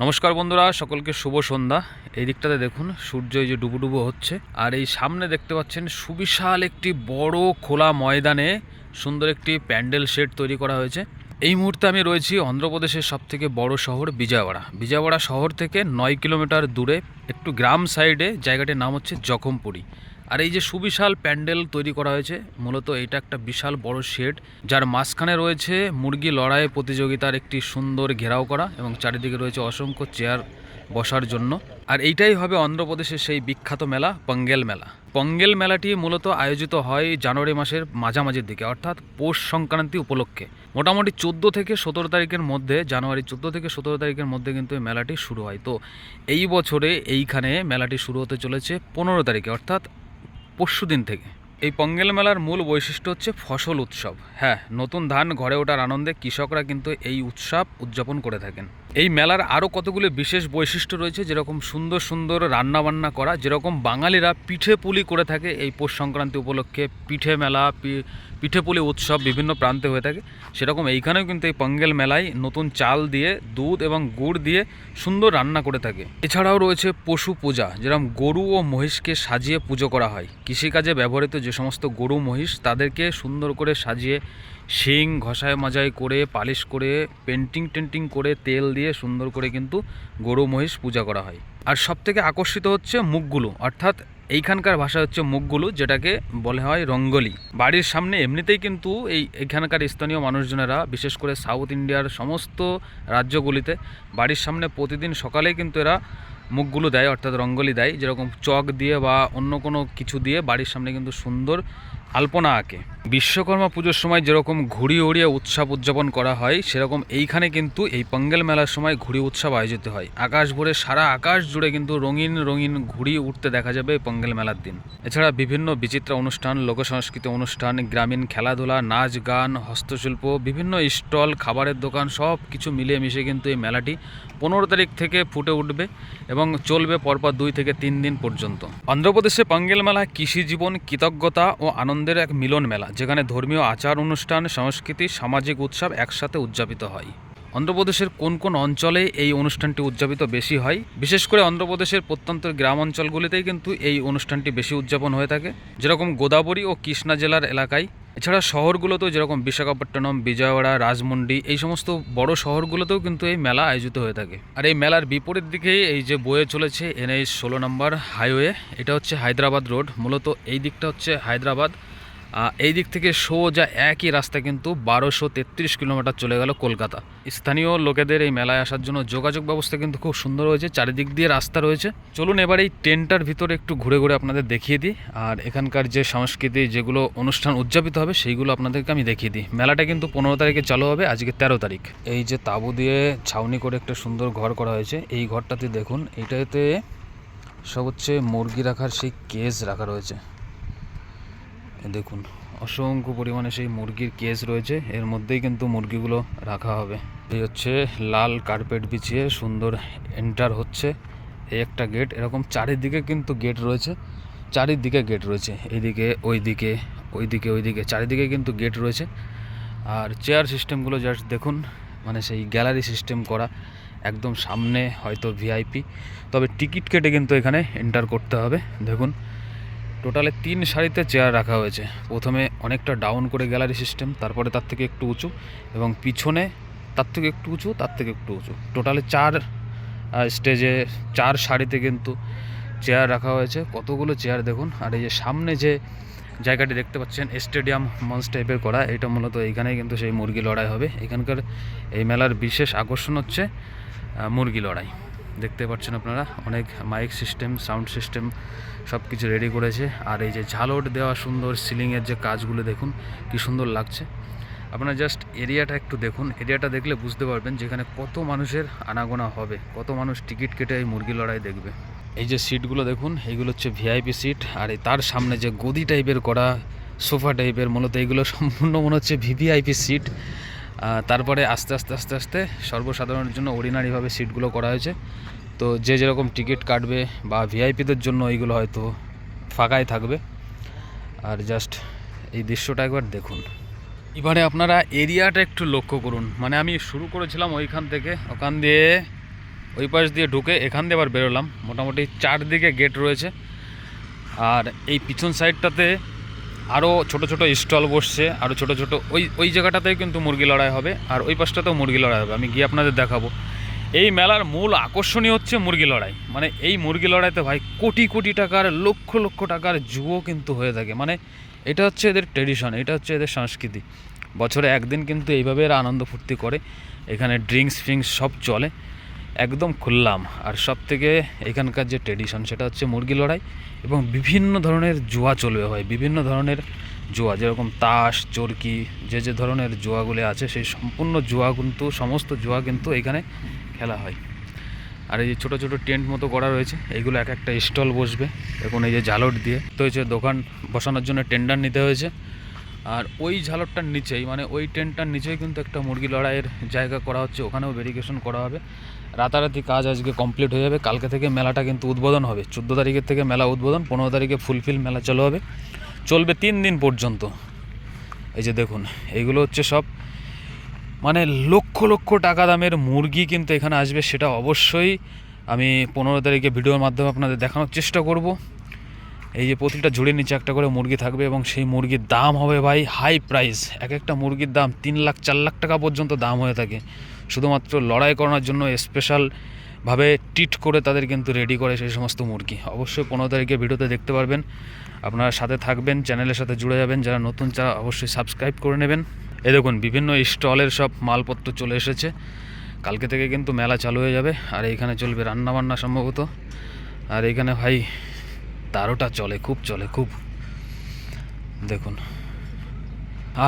নমস্কার বন্ধুরা, সকলকে শুভ সন্ধ্যা। এই দিকটাতে দেখুন সূর্য এই যে ডুবো হচ্ছে, আর এই সামনে দেখতে পাচ্ছেন সুবিশাল একটি বড় খোলা ময়দানে সুন্দর একটি প্যান্ডেল শেড তৈরি করা হয়েছে। এই মুহূর্তে আমি রয়েছি অন্ধ্রপ্রদেশের সবথেকে বড় শহর বিজয়ওয়াড়া শহর থেকে 9 কিলোমিটার দূরে একটু গ্রাম সাইডে জায়গাটির নাম হচ্ছে জখমপুরি। আর এই যে সুবিশাল প্যান্ডেল তৈরি করা হয়েছে, মূলত এটা একটা বিশাল বড় শেড, যার মাঝখানে রয়েছে মুরগি লড়াই প্রতিযোগিতার একটি সুন্দর ঘেরাও করা এবং চারিদিকে রয়েছে অসংখ্য চেয়ার বসার জন্য। আর এইটাই হবে অন্ধ্রপ্রদেশের সেই বিখ্যাত মেলা পঙ্গেল মেলা। পঙ্গেল মেলাটি মূলত আয়োজিত হয় জানুয়ারি মাসের মাঝামাঝির দিকে, অর্থাৎ পৌষ সংক্রান্তি উপলক্ষে। মোটামুটি 14 থেকে 17 তারিখের মধ্যে, জানুয়ারি 14 থেকে 17 তারিখের মধ্যে কিন্তু এই মেলাটি শুরু হয়। তো এই বছরে এইখানে মেলাটি শুরু হতে চলেছে 15 তারিখে, অর্থাৎ পরশু দিন থেকে। এই পঙ্গেল মেলার মূল বৈশিষ্ট্য হচ্ছে ফসল উৎসব। হ্যাঁ, নতুন ধান ঘরে ওঠার আনন্দে কৃষকরা কিন্তু এই উৎসব উদযাপন করে থাকেন। এই মেলার আরও কতগুলো বিশেষ বৈশিষ্ট্য রয়েছে, যেরকম সুন্দর সুন্দর রান্নাবান্না করা, যেরকম বাঙালিরা পিঠে পুলি করে থাকে এই পৌষ সংক্রান্তি উপলক্ষে। পিঠে মেলা, পিঠে পুলি উৎসব বিভিন্ন প্রান্তে হয়ে থাকে, সেরকম এইখানেও কিন্তু এই পঙ্গেল মেলায় নতুন চাল দিয়ে, দুধ এবং গুড় দিয়ে সুন্দর রান্না করে থাকে। এছাড়াও রয়েছে পশু পূজা, যেরকম গরু ও মহিষকে সাজিয়ে পুজো করা হয়। কৃষিকাজে ব্যবহৃত যে সমস্ত গরু মহিষ, তাদেরকে সুন্দর করে সাজিয়ে শিং ঘষায় মাজাই করে, পালিশ করে, পেন্টিং করে, তেল দিয়ে সুন্দর করে কিন্তু গরু মহিষ পূজা করা হয়। আর সবথেকে আকর্ষিত হচ্ছে মুখগুলো, অর্থাৎ এইখানকার ভাষা হচ্ছে মুখগুলো, যেটাকে বলা হয় রঙ্গোলি। বাড়ির সামনে এমনিতেই কিন্তু এইখানকার স্থানীয় মানুষজনেরা, বিশেষ করে সাউথ ইন্ডিয়ার সমস্ত রাজ্যগুলিতে বাড়ির সামনে প্রতিদিন সকালেই কিন্তু এরা মুখগুলো দেয়, অর্থাৎ রঙ্গোলি দেয়। যেরকম চক দিয়ে বা অন্য কোনো কিছু দিয়ে বাড়ির সামনে কিন্তু সুন্দর আলপনা আঁকে। বিশ্বকর্মা পুজোর সময় যেরকম ঘুড়ি উড়িয়ে উৎসব উদযাপন করা হয়, সেরকম এইখানে কিন্তু এই পঙ্গেল মেলার সময় ঘুড়ি উৎসব আয়োজিত হয়। আকাশ ভরে সারা আকাশ জুড়ে কিন্তু রঙিন রঙিন ঘুড়ি উঠতে দেখা যাবে এই পঙ্গেল মেলার দিন। এছাড়া বিভিন্ন বিচিত্র অনুষ্ঠান, লোকসংস্কৃতি অনুষ্ঠান, গ্রামীণ খেলাধুলা, নাচ গান, হস্তশিল্প, বিভিন্ন স্টল, খাবারের দোকান, সব কিছু মিলিয়ে মিশে কিন্তু এই মেলাটি 15 তারিখ থেকে ফুটে উঠবে এবং চলবে পরপর 2 থেকে 3 দিন পর্যন্ত। অন্ধ্রপ্রদেশে পঙ্গেল মেলা কৃষি জীবন, কৃতজ্ঞতা ও আনন্দের এক মিলন মেলা, যেখানে ধর্মীয় আচার অনুষ্ঠান, সংস্কৃতি, সামাজিক উৎসব একসাথে উদযাপিত হয়। অন্ধ্রপ্রদেশের কোন কোন অঞ্চলে এই অনুষ্ঠানটি উদযাপিত বেশি হয়? বিশেষ করে অন্ধ্রপ্রদেশের প্রত্যন্ত গ্রাম অঞ্চলগুলিতেই কিন্তু এই অনুষ্ঠানটি বেশি উদযাপন হয়ে থাকে, যেরকম গোদাবরী ও কৃষ্ণা জেলার এলাকায়। এছাড়া শহরগুলোতেও, যেরকম বিশাখাপট্টনম, বিজয়ওয়াড়া, রাজমন্ডি, এই সমস্ত বড় শহরগুলোতেও কিন্তু এই মেলা আয়োজিত হয়ে থাকে। আর এই মেলার বিপরীত দিকেই এই যে বয়ে চলেছে NH 16 নম্বর হাইওয়ে, এটা হচ্ছে হায়দ্রাবাদ রোড। মূলত এই দিকটা হচ্ছে হায়দ্রাবাদ, এই দিক থেকে সোজা একই রাস্তা কিন্তু 1233 কিলোমিটার চলে গেল কলকাতা। স্থানীয় লোকেদের এই মেলায় আসার জন্য যোগাযোগ ব্যবস্থা কিন্তু খুব সুন্দর হয়েছে, চারিদিক দিয়ে রাস্তা রয়েছে। চলুন এবার এই ট্রেনটার ভিতরে একটু ঘুরে ঘুরে আপনাদের দেখিয়ে দিই, আর এখানকার যে সংস্কৃতি, যেগুলো অনুষ্ঠান উদযাপিত হবে, সেইগুলো আপনাদেরকে আমি দেখিয়ে দিই। মেলাটা কিন্তু 15 তারিখে চালু হবে, আজকে 13 তারিখ। এই যে তাঁবু দিয়ে ছাউনি করে একটা সুন্দর ঘর করা হয়েছে, এই ঘরটাতে দেখুন, এইটাতে সব হচ্ছে মুরগি রাখার সেই কেজ রাখা রয়েছে। দেখুন অসংখ্য পরিমাণে সেই মুরগির কেজ রয়েছে, এর মধ্যেই কিন্তু মুরগিগুলো রাখা হবে। এই হচ্ছে লাল কার্পেট বিছিয়ে সুন্দর এন্টার হচ্ছে এই একটা গেট। এরকম চারিদিকে কিন্তু গেট রয়েছে, চারিদিকে গেট রয়েছে, এইদিকে ওইদিকে, ওইদিকে চারিদিকে কিন্তু গেট রয়েছে। আর চেয়ার সিস্টেমগুলো জাস্ট দেখুন, মানে সেই গ্যালারি সিস্টেম করা, একদম সামনে হয়তো VIP, তবে টিকিট কেটে কিন্তু এখানে এন্টার করতে হবে। দেখুন টোটালে 3 সারিতে চেয়ার রাখা হয়েছে। প্রথমে অনেকটা ডাউন করে গ্যালারি সিস্টেম, তারপরে তার থেকে একটু উঁচু, এবং পিছনে তার থেকে একটু উঁচু, তার থেকে একটু উঁচু, টোটালে 4 স্টেজে 4 সারিতে কিন্তু চেয়ার রাখা হয়েছে। কতগুলো চেয়ার দেখুন। আর এই যে সামনে যে জায়গাটি দেখতে পাচ্ছেন স্টেডিয়াম মঞ্চ টাইপের করা, এটা মূলত এইখানেই কিন্তু সেই মুরগি লড়াই হবে। এখানকার এই মেলার বিশেষ আকর্ষণ হচ্ছে মুরগি লড়াই। দেখতে পাচ্ছেন আপনারা, অনেক মাইক সিস্টেম, সাউন্ড সিস্টেম সব কিছু রেডি করেছে। আর এই যে ঝালট দেওয়া সুন্দর সিলিংয়ের যে কাজগুলো দেখুন কি সুন্দর লাগছে। আপনারা জাস্ট এরিয়াটা একটু দেখুন, এরিয়াটা দেখলে বুঝতে পারবেন যেখানে কত মানুষের আনাগোনা হবে, কত মানুষ টিকিট কেটে এই মুরগি লড়াই দেখবে। এই যে সিটগুলো দেখুন, এইগুলো হচ্ছে VIP সিট। আর তার সামনে যে গদি টাইপের করা সোফা টাইপের, মূলত এইগুলো সম্পূর্ণ মনে হচ্ছে VVIP সিট। তারপরে আস্তে আস্তে সর্বসাধারণের জন্য অর্ডিনারিভাবে সিটগুলো করা হয়েছে। তো যে যেরকম টিকিট কাটবে বা VIPদের জন্য এইগুলো হয়তো ফাঁকাই থাকবে। আর জাস্ট এই দৃশ্যটা একবার দেখুন। এবারে আপনারা এরিয়াটা একটু লক্ষ্য করুন, মানে আমি শুরু করেছিলাম ওইখান থেকে, ওখান দিয়ে ওই পাশ দিয়ে ঢুকে এখান দিয়ে আবার বেরোলাম। মোটামুটি চারদিকে গেট রয়েছে। আর এই পিছন সাইডটাতে আরও ছোট ছোট স্টল বসছে, আরও ছোট ছোট ওই জায়গাটাতেই কিন্তু মুরগি লড়াই হবে, আর ওই পাশটাতেও মুরগি লড়াই হবে। আমি গিয়ে আপনাদের দেখাবো। এই মেলার মূল আকর্ষণীয় হচ্ছে মুরগি লড়াই। মানে এই মুরগি লড়াইতে ভাই কোটি কোটি টাকার, লক্ষ লক্ষ টাকার জুয়ো কিন্তু হয়ে থাকে। মানে এটা হচ্ছে এদের ট্রেডিশন, এটা হচ্ছে এদের সংস্কৃতি। বছরে একদিন কিন্তু এইভাবে এরা আনন্দ ফুর্তি করে। এখানে ড্রিঙ্কস ফিঙ্কস সব চলে, একদম খুললাম। আর সব থেকে এখানকার যে ট্রেডিশন সেটা হচ্ছে মুরগি লড়াই, এবং বিভিন্ন ধরনের জুয়া চলবে ভাই, বিভিন্ন ধরনের জুয়া, যেরকম তাস, চরকি, যে ধরনের জুয়াগুলো আছে সেই সম্পূর্ণ জুয়া কিন্তু, সমস্ত জুয়া কিন্তু এখানে খেলা হয়। আর এই যে ছোটো ছোটো টেন্ট মতো করা রয়েছে, এইগুলো এক একটা স্টল বসবে। এখন এই যে ঝালট দিয়ে তো হয়েছে, দোকান বসানোর জন্য টেন্ডার নিতে হয়েছে। আর ওই ঝালটটার নিচেই, মানে ওই টেন্টটার নিচেই কিন্তু একটা মুরগি লড়াইয়ের জায়গা করা হচ্ছে, ওখানেও ভেরিফিকেশন করা হবে। রাতারাতি কাজ আজকে কমপ্লিট হয়ে যাবে। কালকে থেকে মেলাটা কিন্তু উদ্বোধন হবে। 14 তারিখের থেকে মেলা উদ্বোধন, 15 তারিখে ফুলফিল মেলা চালু হবে, চলবে 3 দিন পর্যন্ত। এই যে দেখুন, এইগুলো হচ্ছে সব মানে লক্ষ লক্ষ টাকা দামের মুরগি কিন্তু এখানে আসবে। সেটা অবশ্যই আমি 15 তারিখে ভিডিওর মাধ্যমে আপনাদের দেখানোর চেষ্টা করব। এই যে প্রতিটা ঝুড়ির নিচে একটা করে মুরগি থাকবে, এবং সেই মুরগির দাম হবে ভাই হাই প্রাইস। এক একটা মুরগির দাম 3 লাখ 4 লাখ টাকা পর্যন্ত দাম হয়ে থাকে। শুধুমাত্র লড়াই করানোর জন্য স্পেশালভাবে ট্রিট করে তাদের কিন্তু রেডি করে সেই সমস্ত মুরগি। অবশ্যই 15 তারিখে ভিডিওতে দেখতে পারবেন। আপনারা সাথে থাকবেন, চ্যানেলের সাথে জুড়ে যাবেন। যারা নতুন যারা অবশ্যই সাবস্ক্রাইব করে নেবেন। এই দেখুন, বিভিন্ন স্টলের সব মালপত্র চলে এসেছে। কালকে থেকে কিন্তু মেলা চালু হয়ে যাবে। আর এইখানে চলবে রান্নাবান্না সম্ভবত। আর এইখানে ভাই তারোটা চলে, খুব চলে, খুব। দেখুন,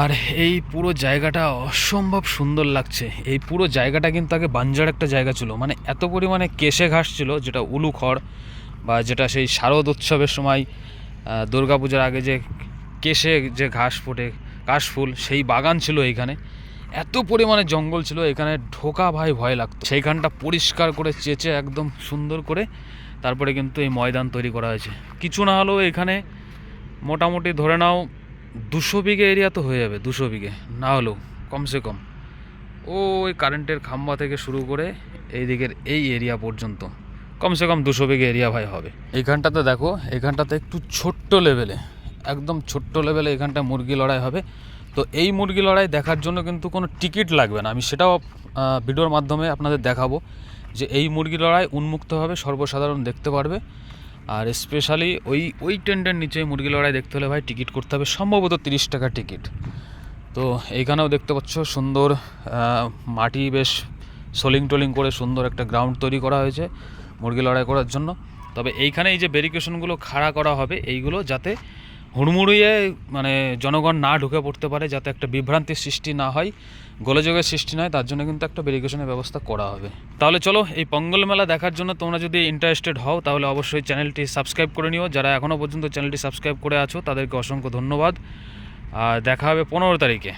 আর এই পুরো জায়গাটা অসম্ভব সুন্দর লাগছে। এই পুরো জায়গাটা কিন্তু আগে বাঞ্জার একটা জায়গা ছিল, মানে এত পরিমাণে কেশে ঘাস ছিল, যেটা উলু খড়, বা যেটা সেই শারদ উৎসবের সময় দুর্গাপূজার আগে যে কেশে যে ঘাস ফোটে, কাশফুল, সেই বাগান ছিল এইখানে। এত পরিমাণে জঙ্গল ছিল, এখানে ঢোকা ভাই ভয় লাগতো। সেইখানটা পরিষ্কার করে চেঁচে একদম সুন্দর করে তারপরে কিন্তু এই ময়দান তৈরি করা হয়েছে। কিছু না হলেও এখানে মোটামুটি ধরে নাও 200 বিঘে এরিয়া তো হয়ে যাবে, 200 বিঘে না হলেও কমসে কম। ওই কারেন্টের খাম্বা থেকে শুরু করে এই দিকের এই এরিয়া পর্যন্ত কমসে কম 200 বিঘে এরিয়া ভাই হবে। এইখানটাতে দেখো, এখানটাতে একটু ছোট্ট লেভেলে, একদম ছোট্ট লেভেলে এখানটা মুরগি লড়াই হবে। তো এই মুরগি লড়াই দেখার জন্য কিন্তু কোনো টিকিট লাগবে না। আমি সেটাও ভিডিওর মাধ্যমে আপনাদের দেখাবো যে এই মুরগি লড়াই উন্মুক্তভাবে সর্বসাধারণ দেখতে পারবে। আর স্পেশালি ওই টেন্টের নিচে মুরগি লড়াই দেখতে হলে ভাই টিকিট করতে হবে, সম্ভবত 30 টাকা টিকিট। তো এইখানেও দেখতে পাচ্ছ সুন্দর মাটি বেশ সোলিং টোলিং করে সুন্দর একটা গ্রাউন্ড তৈরি করা হয়েছে মুরগি লড়াই করার জন্য। তবে এইখানে এই যে ব্যারিকেশনগুলো খাড়া করা হবে, এইগুলো যাতে হুড়মুড়িয়ে মানে জনগণ না ঢুকে পড়তে পারে, যাতে একটা বিভ্রান্তির সৃষ্টি না হয়, গোলযোগের সৃষ্টি নয়, তার জন্য কিন্তু একটা ব্যারিকেশনের ব্যবস্থা করা হবে। তাহলে চলো, এই পঙ্গল মেলা দেখার জন্য তোমরা যদি ইন্টারেস্টেড হও তাহলে অবশ্যই চ্যানেলটি সাবস্ক্রাইব করে নিও। যারা এখনও পর্যন্ত চ্যানেলটি সাবস্ক্রাইব করে আছো তাদেরকে অসংখ্য ধন্যবাদ। আর দেখা হবে 15 তারিখে।